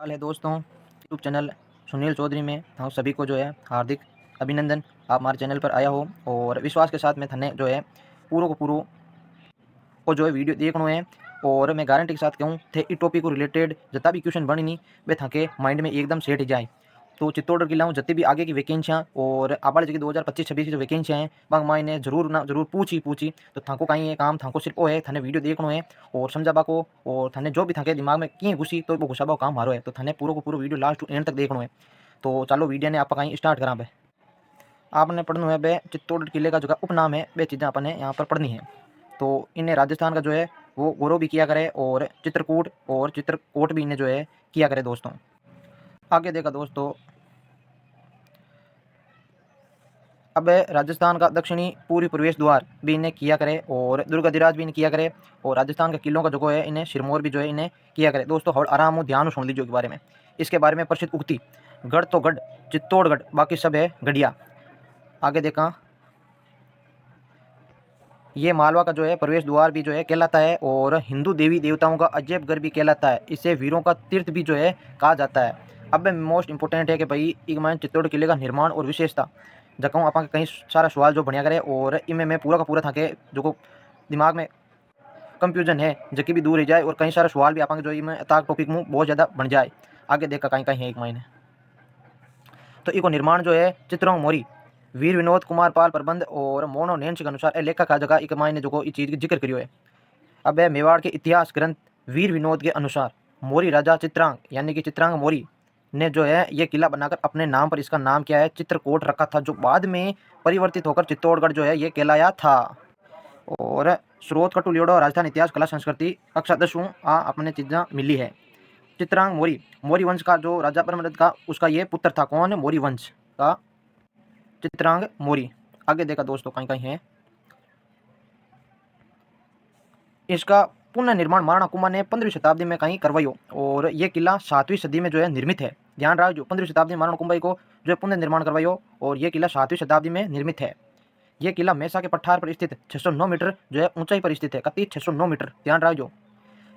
हाल है दोस्तों। YouTube channel Sunil Chaudhary में हम सभी को जो है हार्दिक अभिनंदन। आप हमारे चैनल पर आया हो और विश्वास के साथ में थने जो है पूरो को जो है वीडियो देखना है। और मैं गारंटी के साथ कहूँ थे इस टॉपिक को रिलेटेड जितना भी क्वेश्चन बनी वे थाके माइंड में एकदम सेट जाए। तो चित्तौड़गढ़ किला जितनी भी आगे की वैकेंसियाँ और आबाड़ी जगह 2025-26 की जो वैकेंसियाँ हैं वहाँ मायने जरूर ना जरूर पूछी तो थाको कहीं है काम थाको सिर्फ वो है थाने वीडियो देखना है और समझाबा को और थाने जो भी थाके दिमाग में किए घुसी तो वो घुसाबा काम मारो है। तो थाने पूरा को पूरा वीडियो लास्ट टू एंड तक देखना है। तो चलो वीडियो ने आप कहीं स्टार्ट करा बे। आपने पढ़ना है बे चित्तौड़गढ़ किले का जो उपनाम है वे चीज़ें अपने यहाँ पर पढ़नी है। तो इन्हें राजस्थान का जो है वो गौरव भी किया करे और चित्रकूट भी इन्हें जो है किया करे दोस्तों। आगे देखा दोस्तों, अब राजस्थान का दक्षिणी पूर्वी प्रवेश द्वार भी इन्हें किया करे और दुर्गाधिराज भी इन्हें किया करे और राजस्थान के किलों का जो है इन्हें सिरमौर भी जो है इन्हें किया करे। दोस्तों और आराम और ध्यान सुन लीजिए के बारे में। इसके बारे में प्रसिद्ध उक्ति गढ़ तो गढ़ चित्तौड़गढ़ बाकी सब है गढ़िया। आगे देखा, ये मालवा का जो है प्रवेश द्वार भी जो है कहलाता है और हिंदू देवी देवताओं का अजैब घर भी कहलाता है। इसे वीरों का तीर्थ भी जो है कहा जाता है। अब मोस्ट इंपोर्टेंट है कि भाई एक मान चित्तौड़ किले का निर्माण और विशेषता जगह आप कई सारा सवाल जो बढ़िया करे और इनमें मैं पूरा का पूरा था के जो को दिमाग में कंफ्यूजन है जबकि भी दूर रह जाए और कई सारा सवाल भी आप जो इनमें ताक टॉपिक में बहुत ज़्यादा बन जाए। आगे देखा कहीं कहीं है एक महीने। तो इको निर्माण जो है चित्रों मोरी वीर विनोद कुमार पाल प्रबंध और मोनो नैन्स के अनुसार लेखक का जगह एक मायने जो इस चीज़ की जिक्र करियो है। अब है मेवाड़ के इतिहास ग्रंथ वीर विनोद के अनुसार मोरी राजा चित्रांग यानी कि चित्रांग मोरी ने जो है ये किला बनाकर अपने नाम पर इसका नाम क्या है चित्रकूट रखा था, जो बाद में परिवर्तित होकर चित्तौड़गढ़ जो है ये कहलाया था। और स्रोत कटु लियोड़ो राजस्थान इतिहास कला संस्कृति कक्षा 10वीं अपने चीज़ें मिली है। चित्रांग मोरी मोरी वंश का जो राजा परमरद का उसका ये पुत्र था। कौन? मोरी वंश का चित्रांग मोरी। आगे देखा दोस्तों कहीं कहीं है इसका पुनः निर्माण महाराणा कुंभा ने 15वीं शताब्दी में कहीं करवायो और ये किला 7वीं सदी में जो है निर्मित है। ध्यान रहा जो 15वीं शताब्दी में महाराणा कुंभा को जो है पुनः निर्माण करवायो और ये किला 7वीं शताब्दी में निर्मित है। ये किला मैसा के पठार पर स्थित 609 मीटर जो है ऊंचाई पर स्थित है। कति 609 मीटर। ध्यान रहा जो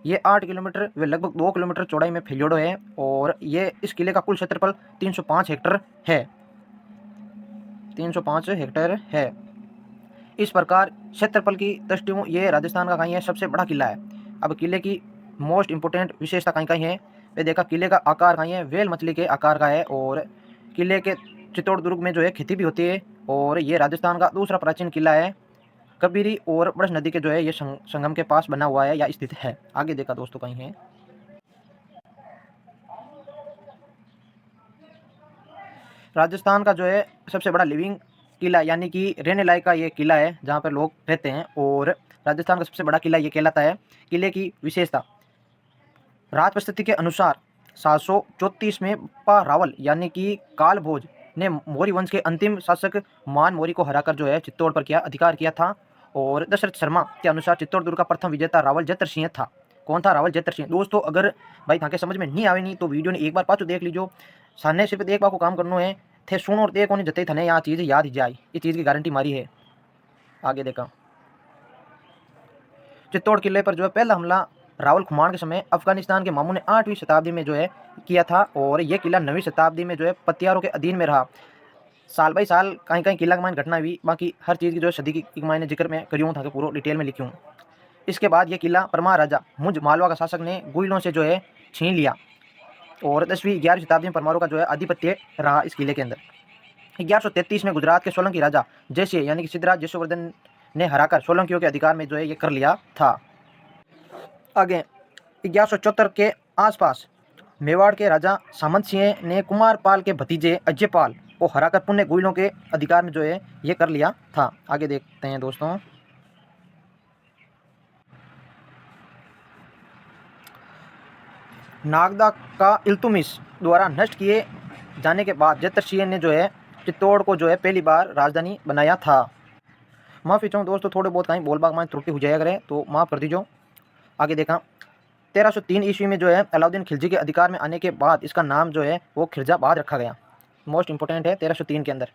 ये 8 किलोमीटर व लगभग 2 किलोमीटर चौड़ाई में फैलियोड़ो है और ये इस किले का कुल क्षेत्रफल 305 हेक्टर है। 305 हेक्टेयर है। इस प्रकार क्षेत्रफल की दृष्टियों ये राजस्थान का कहीं है सबसे बड़ा किला है। अब किले की मोस्ट इंपोर्टेंट विशेषता कहीं कहीं है वे देखा किले का आकार कहीं है वेल मछली के आकार का है और किले के चित्तौड़ दुर्ग में जो है खेती भी होती है और ये राजस्थान का दूसरा प्राचीन किला है। कबीरी और ब्रश नदी के जो है ये संगम के पास बना हुआ है या स्थित है। आगे देखा दोस्तों कहीं है राजस्थान का जो है सबसे बड़ा लिविंग किला यानी कि रहने लायक का ये किला है जहाँ पर लोग रहते हैं और राजस्थान का सबसे बड़ा किला ये कहलाता है। किले की विशेषता राज प्रस्तुति के अनुसार 734 में पा रावल यानी कि काल भोज ने मौर्य वंश के अंतिम शासक मान मौर्य को हराकर जो है चित्तौड़ पर किया अधिकार किया था। और दशरथ शर्मा के अनुसार चित्तौड़ दुर्ग का प्रथम विजेता रावल जैतर सिंह था। कौन था? रावल जैतर सिंह। दोस्तों अगर भाई थाके समझ में नहीं आवे नहीं तो वीडियो ने एक बार पाछो देख लीजिए। सामने सिर्फ एक बार को काम करना है थे सुनो और देखो नहीं जते थने यहाँ चीज़ याद ही जाए। इस चीज़ की गारंटी मारी है। आगे देखा चित्तौड़ किले पर जो है पहला हमला रावल खुमान के समय अफगानिस्तान के मामू ने 8वीं शताब्दी में जो है किया था और यह किला 9वीं शताब्दी में जो है पतियारों के अधीन में रहा। साल बाई साल कहीं कहीं किला के मायने घटना हुई, बाकी हर चीज़ की जो सदी की मायने जिक्र में करी हूँ था कि पूरा डिटेल में लिखी हूँ। इसके बाद ये किला परमार राजा मुझ मालवा का शासक ने गुइलों से जो है छीन लिया और 10वीं-11वीं शताब्दी में परमारों का जो है आधिपत्य रहा इस किले के अंदर। 1133 में गुजरात के सोलंकी राजा जैसे यानी कि सिद्धराज जशोवर्धन ने हराकर सोलंकियों के अधिकार में जो है ये कर लिया था। आगे 1174 के आसपास मेवाड़ के राजा सामंत सिंह ने कुमारपाल के भतीजे अजयपाल को हराकर पुण्य गुइलों के अधिकार में जो है ये कर लिया था। आगे देखते हैं दोस्तों, नागदा का इल्तुमिश द्वारा नष्ट किए जाने के बाद जैतर सिंह ने जो है चित्तौड़ को जो है पहली बार राजधानी बनाया था। माफ़ी चाहूँ दोस्तों थोड़े बहुत कहीं बोलबाग में त्रुटि हो जाया करे तो माफ़ कर दीजिए। आगे देखा 1303 ईस्वी में जो है अलाउद्दीन खिलजी के अधिकार में आने के बाद इसका नाम जो है वो खिरजाबाद रखा गया। मोस्ट इंपोर्टेंट है 1303 के अंदर।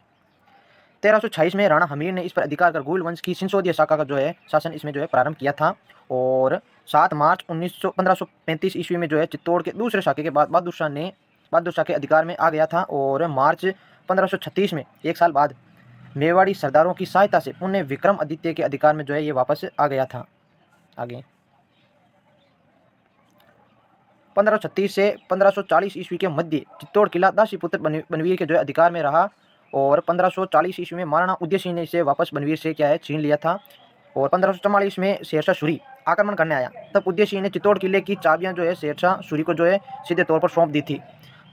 1326 में राणा हमीर ने इस पर अधिकार कर गुल वंश की सिंसोदिया शाखा का जो है शासन इसमें जो है प्रारंभ किया था। और 7 मार्च 1535 ईस्वी में जो है चित्तौड़ के दूसरे शाखे के बाद बहादुर शाह के अधिकार में आ गया था। और मार्च 1536 में एक साल बाद मेवाड़ी सरदारों की सहायता से उन्हें विक्रम आदित्य के अधिकार में जो है ये वापस आ गया था। आगे 1536 से 1540 ईस्वी के मध्य चित्तौड़ किला दासीपुत्र बनवीर के जो है अधिकार में रहा। और 1540 ईस्वी में महाराणा उदय सिंह ने इसे वापस बनवीर से क्या है छीन लिया था। और 1544 में शेरशाह सूरी आक्रमण करने आया, तब उदय सिंह ने चित्तौड़ किले की चाबियां जो है शेरशाह सूरी को जो है सीधे तौर पर सौंप दी थी।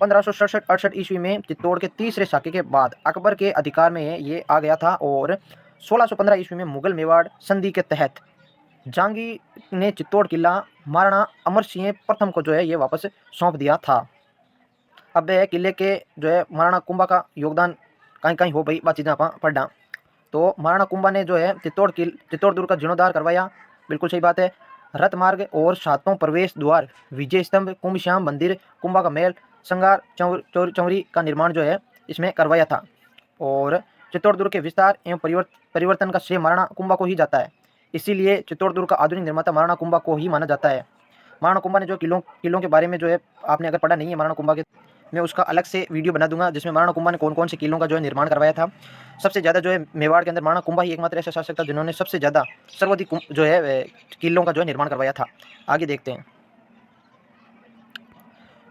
1567-68 ईस्वी में चित्तौड़ के तीसरे शाखे के बाद अकबर के अधिकार में ये आ गया था। और 1615 ईस्वी में मुगल मेवाड़ संधि के तहत जहांगीर ने चित्तौड़ किला महाराणा अमर सिंह प्रथम को जो है ये वापस सौंप दिया था। अब किले के जो है महाराणा कुंभा का योगदान कहीं कहीं हो भाई बात चीज़ें आप पढ़ना। तो महाराणा कुंभा ने जो है चित्तौड़ दुर्ग का जीर्णोद्धार करवाया, बिल्कुल सही बात है। रथ मार्ग और 7 प्रवेश द्वार, विजय स्तंभ, कुंभ श्याम मंदिर, कुंभा का महल, संगार, चौरी का निर्माण जो है इसमें करवाया था। और चित्तौड़ दुर्ग के विस्तार एवं परिवर्तन का श्रेय महाराणा कुंभा को ही जाता है, इसीलिए चित्तौड़ दुर्ग का आधुनिक निर्माता महाराणा कुंभा को ही माना जाता है। महाराणा कुंभा ने जो किलों के बारे में जो है आपने अगर पढ़ा नहीं है महाराणा कुंभा के, मैं उसका अलग से वीडियो बना दूंगा जिसमें महाराणा कुंभा ने कौन कौन से किलों का जो है निर्माण करवाया था। सबसे ज़्यादा जो है मेवाड़ के अंदर महाराणा कुंभा ही एकमात्र ऐसा शासक था जिन्होंने सबसे ज़्यादा सर्वाधिक जो है किलों का जो है निर्माण करवाया था। आगे देखते हैं।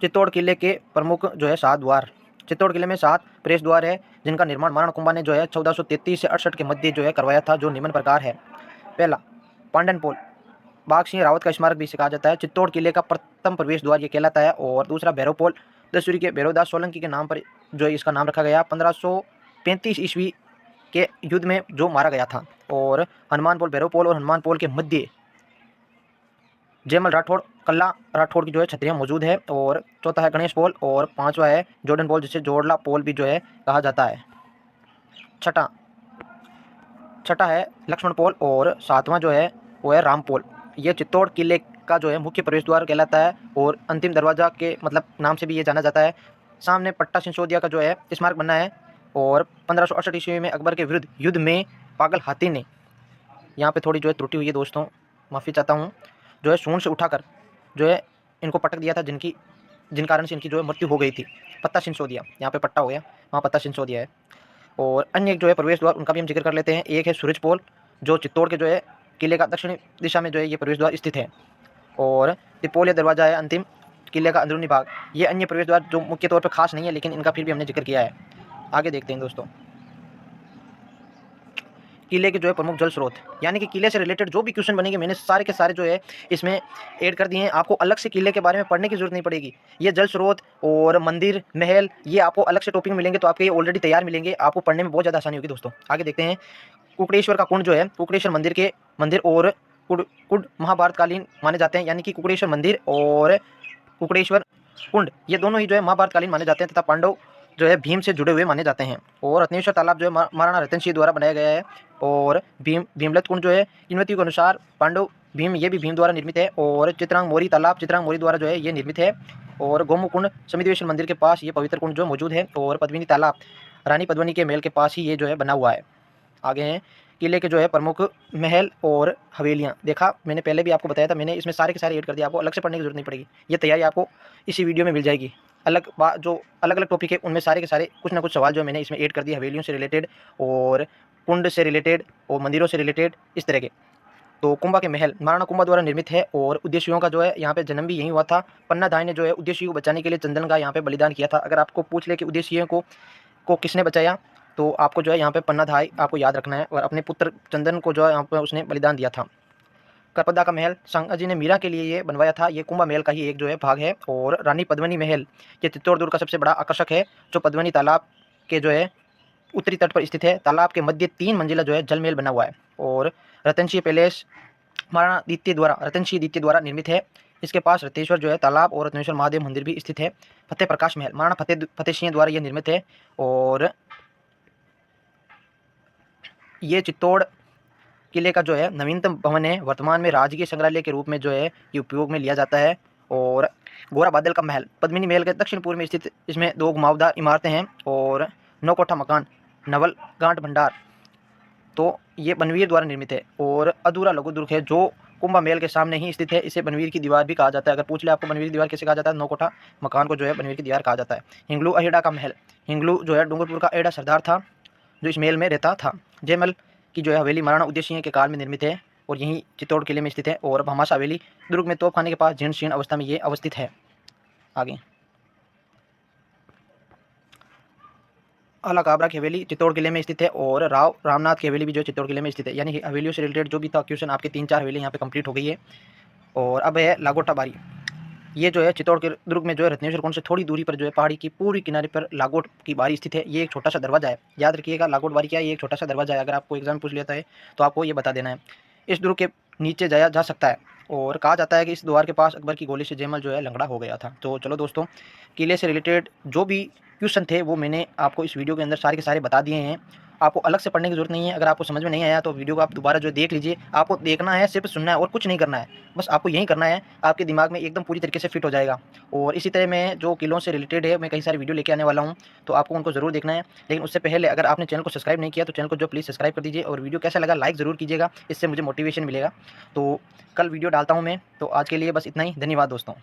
चित्तौड़ किले के प्रमुख जो है 7 द्वार। चित्तौड़ किले में 7 प्रवेश द्वार है जिनका निर्माण महाराणा कुंभा ने जो है 1433 से 68 के मध्य जो है करवाया था, जो निम्न प्रकार है। पहला पांडन पोल, बाघ सिंह रावत का स्मारक भी कहा जाता है, चित्तौड़ किले का प्रथम प्रवेश द्वार ये कहलाता है। और दूसरा भैरव पोल, दसूरी के भैरवदास सोलंकी के नाम पर जो इसका नाम रखा गया, 1535 ईस्वी के युद्ध में जो मारा गया था। और हनुमान पोल, भैरव पोल और हनुमान पोल के मध्य जयमल राठौड़ कल्ला राठौड़ की जो है छतरियाँ मौजूद है। और चौथा है गणेश पोल, और 5वां है जोर्डन पोल जिसे जोड़ला पोल भी जो है कहा जाता है। छठा है लक्ष्मण पोल, और 7वां जो है वो है राम पोल। ये चित्तौड़ किले का जो है मुख्य प्रवेश द्वार कहलाता है और अंतिम दरवाजा के मतलब नाम से भी ये जाना जाता है। सामने पट्टा सिंसोदिया का जो है स्मारक बना है। और 1568 ईस्वी में अकबर के विरुद्ध युद्ध में पागल हाथी ने, यहाँ पे थोड़ी जो है त्रुटि हुई है दोस्तों, माफ़ी चाहता हूँ, जो है सूंड से उठाकर जो है इनको पटक दिया था, जिन कारण से इनकी जो है मृत्यु हो गई थी। पत्ता सिंसोदिया, यहाँ पे पट्टा हो गया, वहाँ पत्ता सिंसोदिया है। और अन्य एक जो है प्रवेश द्वार उनका भी हम जिक्र कर लेते हैं। एक है सूरज पोल, जो चित्तौड़ के जो है किले का दक्षिणी दिशा में जो है ये प्रवेश द्वार स्थित है। और तिपोल या दरवाजा है अंतिम किले का अंदरूनी भाग। ये अन्य प्रवेश द्वार जो मुख्य तौर पर खास नहीं है, लेकिन इनका फिर भी हमने जिक्र किया है। आगे देखते हैं दोस्तों। किले के जो है प्रमुख जल स्रोत, यानी कि किले से रिलेटेड जो भी क्वेश्चन बनेंगे मैंने सारे के सारे जो है इसमें ऐड कर दिए हैं। आपको अलग से किले के बारे में पढ़ने की जरूरत नहीं पड़ेगी। ये जल स्रोत और मंदिर महल ये आपको अलग से टॉपिक मिलेंगे, तो आपके ये ऑलरेडी तैयार मिलेंगे, आपको पढ़ने में बहुत ज़्यादा आसानी होगी दोस्तों। आगे देखते हैं। कुकड़ेश्वर का कुंड जो है, कुकड़ेश्वर मंदिर और कुंड महाभारत कालीन माने जाते हैं, यानी कि कुकड़ेश्वर मंदिर और कुकड़ेश्वर कुंड ये दोनों ही जो है महाभारत कालीन माने जाते हैं तथा पांडव जो है भीम से जुड़े हुए माने जाते हैं। और रत्नेश्वर तालाब जो है महाराणा रतन सिंह द्वारा बनाया गया है। और भीमलत कुंड जो है किन्वतियों के अनुसार पांडव भीम ये भी भीम द्वारा निर्मित है। और चित्रांग मोरी तालाब चित्रांग मोरी द्वारा जो है ये निर्मित है। और गोमू कुंड समिधेश्वर मंदिर के पास ये पवित्र कुंड जो मौजूद है। और पद्मिनी तालाब रानी पद्मिनी के महल के पास ही ये जो है बना हुआ है। आगे हैं किले के जो है प्रमुख महल और हवेलियाँ। देखा मैंने पहले भी आपको बताया था, मैंने इसमें सारे के सारे ऐड कर दिया, आपको अलग से पढ़ने की जरूरत नहीं पड़ेगी, ये तैयारी आपको इसी वीडियो में मिल जाएगी। जो अलग अलग टॉपिक है उनमें सारे के सारे कुछ ना कुछ सवाल जो मैंने इसमें ऐड कर दिए, हवेलियों से रिलेटेड और कुंड से रिलेटेड और मंदिरों से रिलेटेड इस तरह के। तो कुंभा के महल महाराणा कुंभा द्वारा निर्मित है और उद्देश्यों का जो है यहाँ पे जन्म भी यहीं हुआ था। पन्ना धाय ने जो है उद्देश्यों को बचाने के लिए चंदन का यहाँ पे बलिदान किया था। अगर आपको पूछ ले कि उद्देश्यों को किसने बचाया, तो आपको जो है यहाँ पे पन्ना धाय आपको याद रखना है। और अपने पुत्र चंदन को जो है यहाँ पे उसने बलिदान दिया था। करपदा का महल संगाजी ने मीरा के लिए ये बनवाया था, ये कुंभा महल का ही एक जो है भाग है। और रानी पद्मिनी महल ये चित्तौड़ दुर्ग का सबसे बड़ा आकर्षक है, जो पद्मिनी तालाब के जो है उत्तरी तट पर स्थित है। तालाब के मध्य 3 मंजिला जो है जल महल बना हुआ है। और रतनसिंह पैलेस महाराणा रतन सिंह द्वितीय द्वारा निर्मित है। इसके पास रतेश्वर जो है तालाब और रत्नेश्वर महादेव मंदिर भी स्थित है। फतेह प्रकाश महल महाराणा फतेह सिंह द्वारा यह निर्मित है। और ये चित्तौड़ किले का जो है नवीनतम भवन है, वर्तमान में राजकीय संग्रहालय के रूप में जो है ये उपयोग में लिया जाता है। और गोरा बादल का महल पद्मिनी महल के दक्षिण पूर्व में स्थित, इसमें 2 घुमावदार इमारतें हैं और 9 कोठा मकान नवल गांठ भंडार, तो ये बनवीर द्वारा निर्मित है। और अधूरा लघु दुर्ग है जो कुंभा मेल के सामने ही स्थित है, इसे बनवीर की दीवार भी कहा जाता है। अगर पूछ ले आपको बनवीर की दीवार कैसे कहा जाता है, 9 कोठा मकान को जो है बनवीर की दीवार कहा जाता है। हिंगलू अहिड़ा का महल, हिंगलू जो है डूंगरपुर का अहिड़ा सरदार था जो इस महल में रहता था। जयमल की जो है हवेली महाराणा उदय सिंह के काल में निर्मित है और यहीं चित्तौड़ किले में स्थित है। और भामाशा हवेली दुर्ग में तोपखाने के पास जीर्ण शीर्ण अवस्था में ये अवस्थित है। आगे आला काबरा की हवेली चित्तौड़ किले में स्थित है और राव रामनाथ की हवेली भी जो है चित्तौड़ किले में स्थित है। यानी हवेलियों से रिलेटेड जो भी था क्वेश्चन आपके 3-4 हवेली यहाँ पे कंप्लीट हो गई है। और अब है लागोटा बारी, ये जो है चित्तौड़ के दुर्ग में जो है रत्नेश्वर कुंड से थोड़ी दूरी पर जो है पहाड़ी की पूरी किनारे पर लागोट की बारी स्थित है। ये एक छोटा सा दरवाजा है, याद रखिएगा लागोट बारी क्या है, ये एक छोटा सा दरवाजा है। अगर आपको एग्जाम पूछ लेता है तो आपको ये बता देना है। इस दुर्ग के नीचे जाया जा सकता है और कहा जाता है कि इस द्वार के पास अकबर की गोली से जयमल जो है लंगड़ा हो गया था। तो चलो दोस्तों, किले से रिलेटेड जो भी क्वेश्चन थे वो मैंने आपको इस वीडियो के अंदर सारे के सारे बता दिए हैं। आपको अलग से पढ़ने की जरूरत नहीं है। अगर आपको समझ में नहीं आया तो वीडियो को आप दोबारा जो देख लीजिए। आपको देखना है, सिर्फ सुनना है और कुछ नहीं करना है। बस आपको यही करना है, आपके दिमाग में एकदम पूरी तरीके से फिट हो जाएगा। और इसी तरह मैं जो किलों से रिलेटेड है मैं कई सारे वीडियो लेके आने वाला हूँ, तो आपको उनको ज़रूर देखना है। लेकिन उससे पहले अगर आपने चैनल को सब्सक्राइब नहीं किया तो चैनल को जो प्लीज़ सब्सक्राइब कर दीजिए और वीडियो कैसा लगा लाइक ज़रूर कीजिएगा, इससे मुझे मोटिवेशन मिलेगा। तो कल वीडियो डालता हूँ मैं। तो आज के लिए बस इतना ही, धन्यवाद दोस्तों।